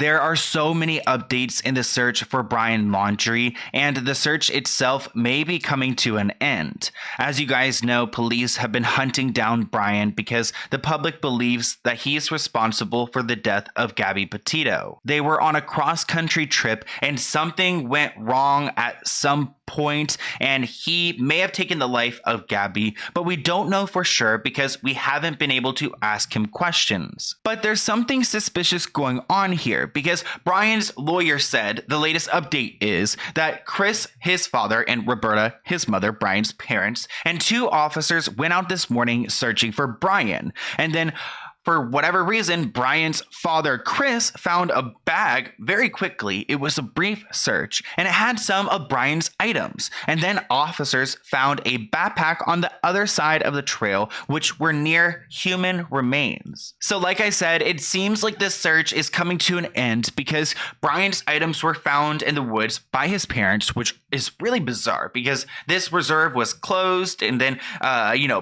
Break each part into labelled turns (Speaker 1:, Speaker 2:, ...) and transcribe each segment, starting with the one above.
Speaker 1: There are so many updates in the search for Brian Laundrie, and the search itself may be coming to an end. As you guys know, police have been hunting down Brian because the public believes that he is responsible for the death of Gabby Petito. They were on a cross-country trip and something went wrong at some point, and he may have taken the life of Gabby, but we don't know for sure because we haven't been able to ask him questions. But there's something suspicious going on here because Brian's lawyer said the latest update is that Chris, his father, and Roberta, his mother, Brian's parents, and 2 officers went out this morning searching for Brian. And then for whatever reason, Brian's father, Chris, found a bag very quickly. It was a brief search, and it had some of Brian's items. And then officers found a backpack on the other side of the trail, which were near human remains. So like I said, it seems like this search is coming to an end because Brian's items were found in the woods by his parents, which is really bizarre because this reserve was closed, and then,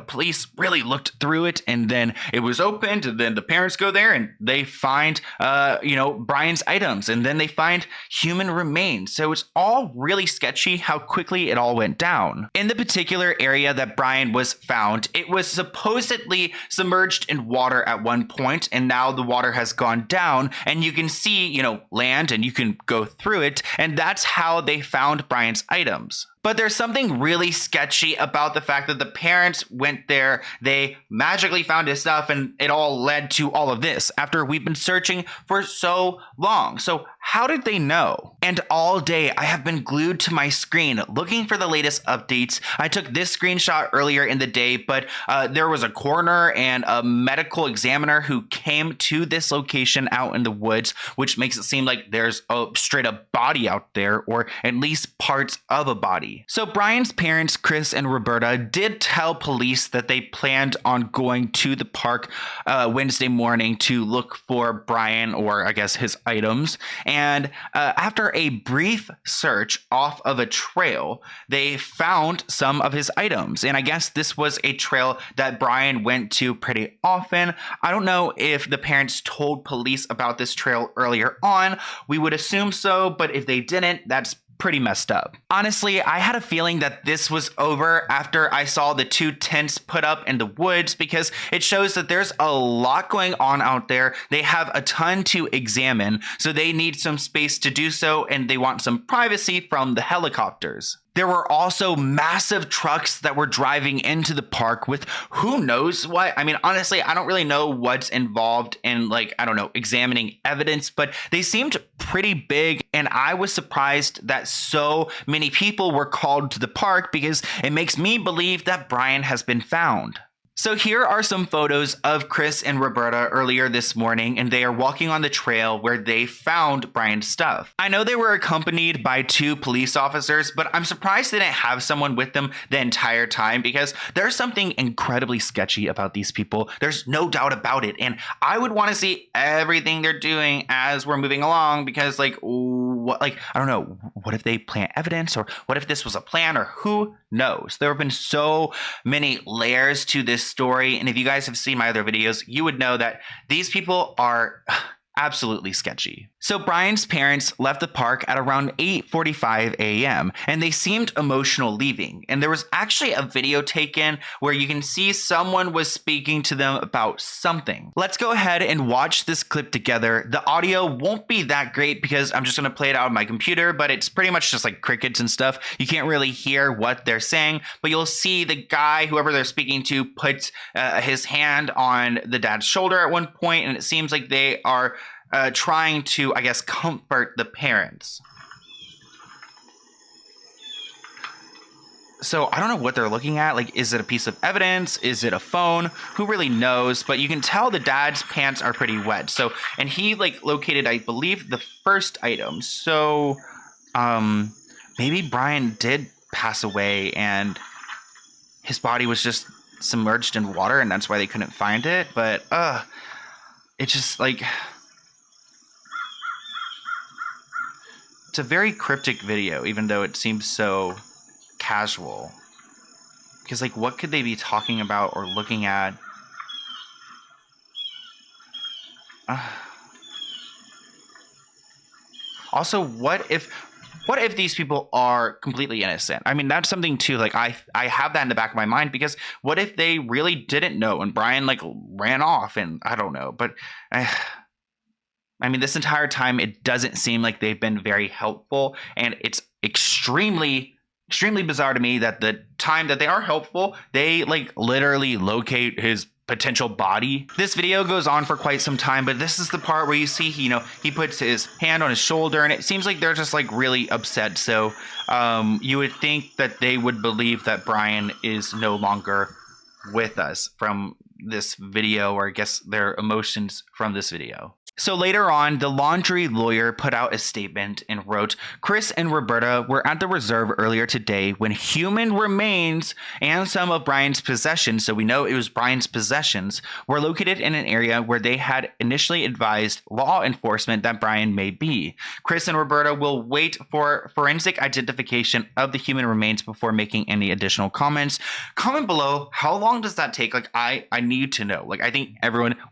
Speaker 1: police really looked through it, and then it was opened. And then the parents go there and they find, Brian's items, and then they find human remains. So it's all really sketchy how quickly it all went down. In the particular area that Brian was found, it was supposedly submerged in water at one point, and now the water has gone down, and you can see, land, and you can go through it, and that's how they found Brian's items. But there's something really sketchy about the fact that the parents went there, they magically found his stuff, and it all led to all of this after we've been searching for so long. So how did they know? And all day I have been glued to my screen looking for the latest updates. I took this screenshot earlier in the day, but there was a coroner and a medical examiner who came to this location out in the woods, which makes it seem like there's a straight up body out there, or at least parts of a body. So Brian's parents, Chris and Roberta, did tell police that they planned on going to the park Wednesday morning to look for Brian, or I guess his items. And after a brief search off of a trail, they found some of his items. And I guess this was a trail that Brian went to pretty often. I don't know if the parents told police about this trail earlier on. We would assume so, but if they didn't, that's pretty messed up. Honestly, I had a feeling that this was over after I saw the 2 tents put up in the woods, because it shows that there's a lot going on out there. They have a ton to examine, so they need some space to do so, and they want some privacy from the helicopters. There were also massive trucks that were driving into the park with who knows what. I mean, honestly, I don't really know what's involved in, examining evidence, but they seemed pretty big. And I was surprised that so many people were called to the park, because it makes me believe that Brian has been found. So here are some photos of Chris and Roberta earlier this morning, and they are walking on the trail where they found Brian's stuff. I know they were accompanied by 2 police officers, but I'm surprised they didn't have someone with them the entire time, because there's something incredibly sketchy about these people. There's no doubt about it. And I would want to see everything they're doing as we're moving along, because I don't know, what if they plant evidence, or what if this was a plan, or who knows? There have been so many layers to this story, and if you guys have seen my other videos, you would know that these people are absolutely sketchy. So Brian's parents left the park at around 8:45 a.m. and they seemed emotional leaving. And there was actually a video taken where you can see someone was speaking to them about something. Let's go ahead and watch this clip together. The audio won't be that great because I'm just going to play it out on my computer, but it's pretty much just like crickets and stuff. You can't really hear what they're saying, but you'll see the guy, whoever they're speaking to, puts his hand on the dad's shoulder at one point, and it seems like they are trying to, I guess, comfort the parents. So I don't know what they're looking at. Like, is it a piece of evidence? Is it a phone? Who really knows? But you can tell the dad's pants are pretty wet. So, and he located, I believe, the first item. So maybe Brian did pass away and his body was just submerged in water, and that's why they couldn't find it. But it's just it's a very cryptic video, even though it seems so casual. Because, what could they be talking about or looking at? Also, what if these people are completely innocent? I mean, that's something too. Like I have that in the back of my mind, because what if they really didn't know and Brian like ran off, and I don't know. But I mean, this entire time it doesn't seem like they've been very helpful, and it's extremely bizarre to me that the time that they are helpful, they like literally locate his potential body. This video goes on for quite some time, but this is the part where you see he puts his hand on his shoulder, and it seems like they're just like really upset. So you would think that they would believe that Brian is no longer with us from this video, or I guess their emotions from this video. So later on, the Laundrie lawyer put out a statement and wrote, "Chris and Roberta were at the reserve earlier today when human remains and some of Brian's possessions," so we know it was Brian's possessions, "were located in an area where they had initially advised law enforcement that Brian may be. Chris and Roberta will wait for forensic identification of the human remains before making any additional comments." Comment below, how long does that take? Like, I need to know. Like, I think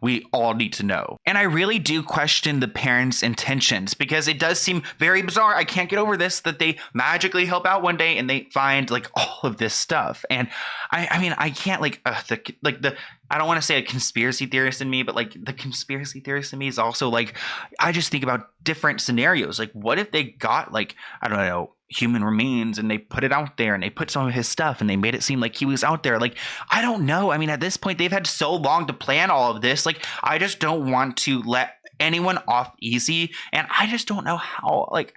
Speaker 1: we all need to know. And I really do question the parents' intentions, because it does seem very bizarre. I can't get over this, that they magically help out one day and they find like all of this stuff. And I mean, I can't I don't want to say a conspiracy theorist in me, but like the conspiracy theorist in me is also like, I just think about different scenarios. Like, what if they got like, I don't know, human remains and they put it out there and they put some of his stuff and they made it seem like he was out there? Like, I don't know. I mean, at this point, they've had so long to plan all of this. Like, I just don't want to let anyone off easy, and I just don't know how. Like,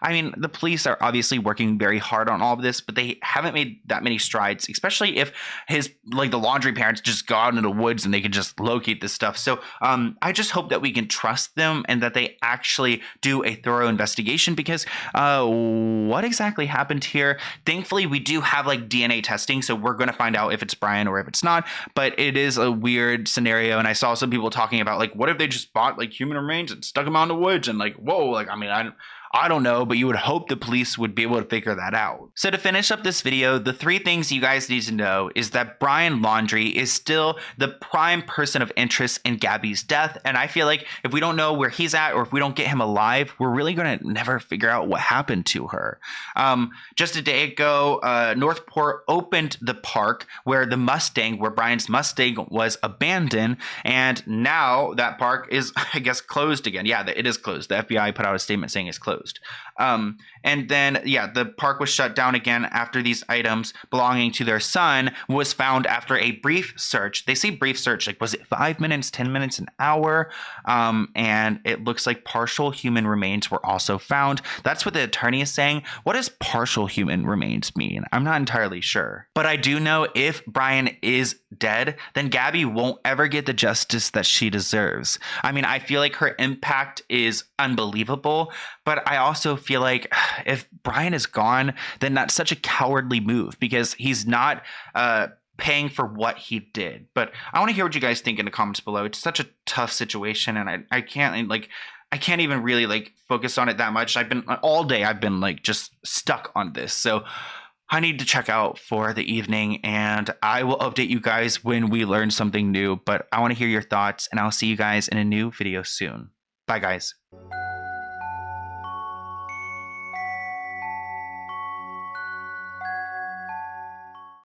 Speaker 1: I mean, the police are obviously working very hard on all of this, but they haven't made that many strides, especially if his like the Laundrie parents just go out into the woods and they can just locate this stuff. So I just hope that we can trust them and that they actually do a thorough investigation, because what exactly happened here? Thankfully, we do have like DNA testing, so we're going to find out if it's Brian or if it's not. But it is a weird scenario, and I saw some people talking about like, what if they just bought like human remains and stuck them out in the woods, and like, whoa, like, I mean, I don't know, but you would hope the police would be able to figure that out. So to finish up this video, the 3 things you guys need to know is that Brian Laundrie is still the prime person of interest in Gabby's death. And I feel like if we don't know where he's at, or if we don't get him alive, we're really going to never figure out what happened to her. Just a day ago, Northport opened the park where Brian's Mustang was abandoned. And now that park is, I guess, closed again. Yeah, it is closed. The FBI put out a statement saying it's closed. And then, yeah, the park was shut down again after these items belonging to their son was found after a brief search. They say brief search, like, was it 5 minutes, 10 minutes, an hour? And it looks like partial human remains were also found. That's what the attorney is saying. What does partial human remains mean? I'm not entirely sure. But I do know if Brian is dead, then Gabby won't ever get the justice that she deserves. I mean, I feel like her impact is unbelievable, but I also feel like if Brian is gone, then that's such a cowardly move, because he's not paying for what he did. But I want to hear what you guys think in the comments below. It's such a tough situation, and I can't even really like focus on it that much. All day I've been like just stuck on this. So I need to check out for the evening, and I will update you guys when we learn something new. But I want to hear your thoughts, and I'll see you guys in a new video soon. Bye, guys.